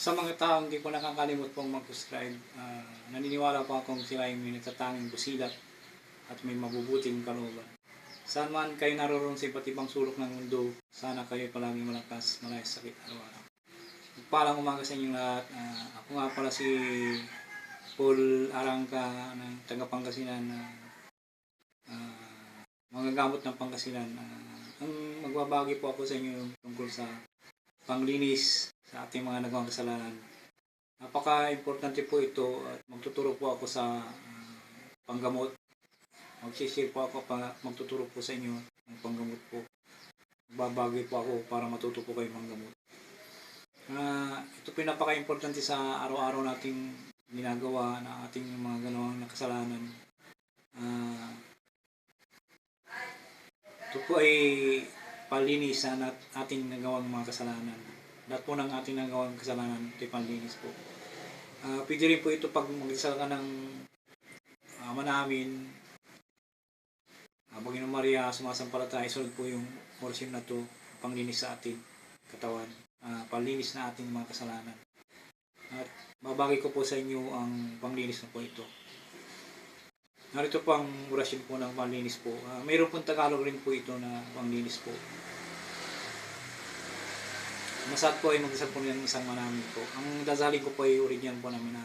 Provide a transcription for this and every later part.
Sa mga taong hindi po nakakalimot pong mag-subscribe, naniniwala po akong sila ay may natatanging busilak at may mabubuting kalooban. Saan man kayo naroon sa iba't ibang sulok ng mundo, sana kayo palaging malakas, malayas sakit araw-araw. Magpalang umaga sa inyong lahat. Ako nga pala si Paul Arangka ng taga Pangasinan, manggagamot ng Pangasinan. Ang magbabagi po ako sa inyo tungkol sa panglinis sa ating mga nagawang kasalanan. Napaka-importante po ito at magtuturo po ako sa panggamot. Mag-share po ako, magtuturo po sa inyo ng panggamot po. Magbabagi po ako para matuto po kayo manggamot. Ito pinapaka-importante sa araw-araw nating ginagawa na ating mga ganawang kasalanan. Ito po ay palinis sa ating nagawang mga kasalanan. Lahat po ng ating nagawang kasalanan, ito ay panlinis po. Pwede rin po ito pag mag-isal ka ng Ama namin, Panginoon Maria, sumasampalataya, isunod po yung orasyon na ito, panglinis sa ating katawan, panlinis na ating mga kasalanan. At babagi ko po sa inyo ang panglinis na po ito. Narito po ang orasyon po ng panlinis po. Mayroon pong Tagalog rin po ito na panglinis po. Masat po ay mag-isal po ng isang manamin po. Ang dasalin ko po ay original po namin.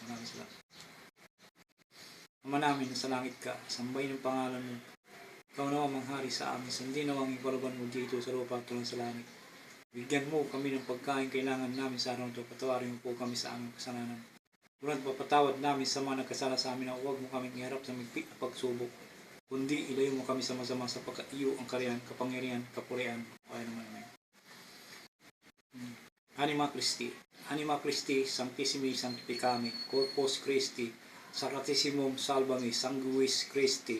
Maraming salamat. Ama namin, sa langit ka, sambahin ang pangalan mo. Ikaw na manghari sa amin, sundin na ang iparaban mo dito sa lupa at sa langit. Bigyan mo kami ng pagkain kailangan namin sa araw ito. Patawarin mo po kami sa aming kasalanan. Tulad papatawad namin sa mga nagkasala sa amin na huwag mo kaming iharap sa migpit na pagsubok. Kundi ilayo mo kami sa masama sapagkat iyo ang kariyan, kapangyarihan, kapurihan. Kaya naman namin. Anima Christi, Sanctissimi Sanctificami, Corpus Christi, Sacratissimum Salvami, Sanguis Christi,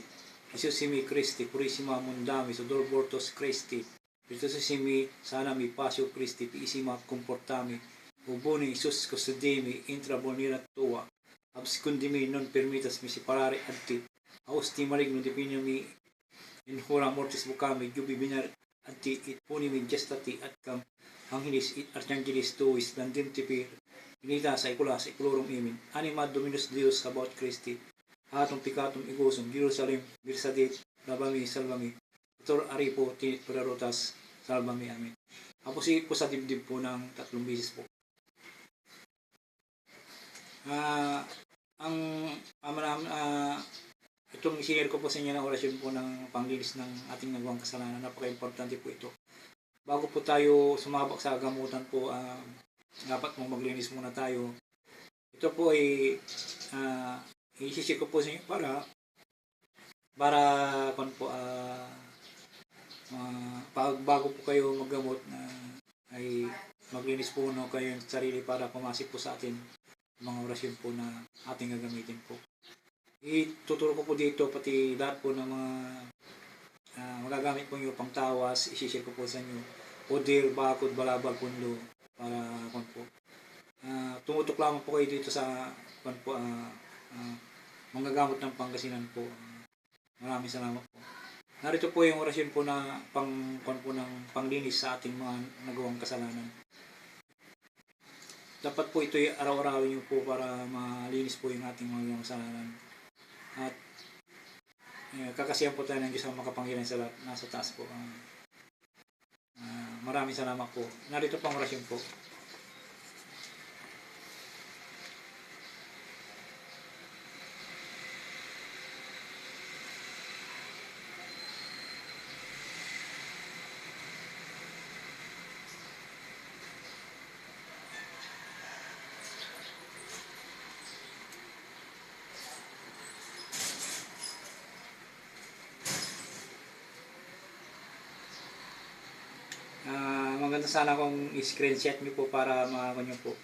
Jesusimi Christi, Purissima Mundami, Sudor Bortos Christi, Virtuosissimi Sanami, Pasio Christi, Piissima Comportami, Ubuni Isus Custodimi, Intra Bonira Tua, Abscondimi non permittas mi separare adti, Austi maligno depiniumi, in hora mortis vocami, Jubi binar adti, it punimi gestati at cam, Angelis it Archangelis tuis, Landintipi, Inita sa ikulorum imin, Anima Dominus Deus about Christi, Atum picatum igosum, Jerusalem, Birsadit, Labami, Salvami, Tor Aripo, Tinit Perarotas, Salvami, Amin. Ako po sa dibdib po ng 3 bisis po. Itong share ko po sa inyo ng orasyon po ng panglinis ng ating nagawang kasalanan. Napaka-importante po ito. Bago po tayo sumabak sa gamutan po, dapat mong maglinis muna tayo. Ito po ay i-share ko po sa inyo para bago po kayo maggamot ay maglinis po kayo ng sarili para pumasok po sa atin mga orasyon po na ating gagamitin po. Ituturo ko po dito pati lahat po ng mga magagamit po nyo pang tawas, i-share ko po sa inyo. Poder, bakod, balabal, pundo para tumutok lamang po kayo dito sa manggagamot ng Pangasinan po. Maraming salamat po. Narito po yung orasyon po na ng panglinis sa ating mga nagawang kasalanan. Dapat po ito araw-araw nyo po para malinis po yung ating mga nagawang kasalanan. At kakasiyan po tayo ng Diyos ang makapangyarihan sa lahat. Nasa taas po. Maraming salamat po. Narito po ang orasyon po. Maganda sana kung i-screenshot nyo po para makakuha nyo po.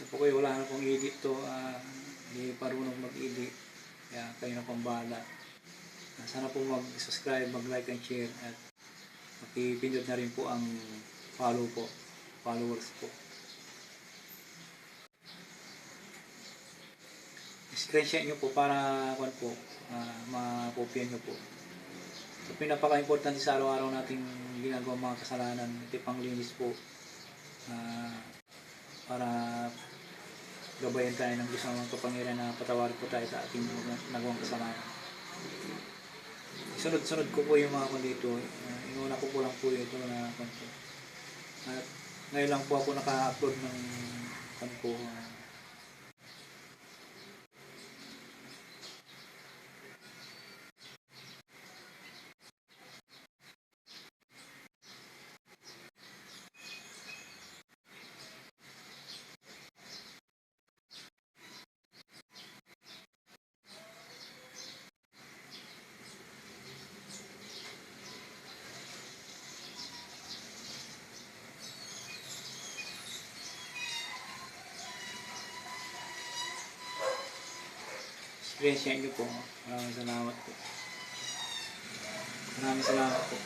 po kayo, wala na pong edit to, hindi parunong mag-edit, kaya kayo na pong bahala. Sana po mag-subscribe, mag-like and share, at pakipindot na rin po ang followers po. Screenshot nyo po para mapopyan nyo po. So, pinapaka-importante sa araw-araw nating ginagawa mga kasalanan, ito panglinis po, para gabayan tayo ng Diyos ng kapangyarihan na patawarin po tayo sa ating nagawang kasalanan. Sunod-sunod ko po yung mga dito. Inuna ko po lang po ito na kanto. At ngayon lang po ako naka-upload ng kanto. Screenshot nyo po. Maraming salamat po. Maraming salamat po.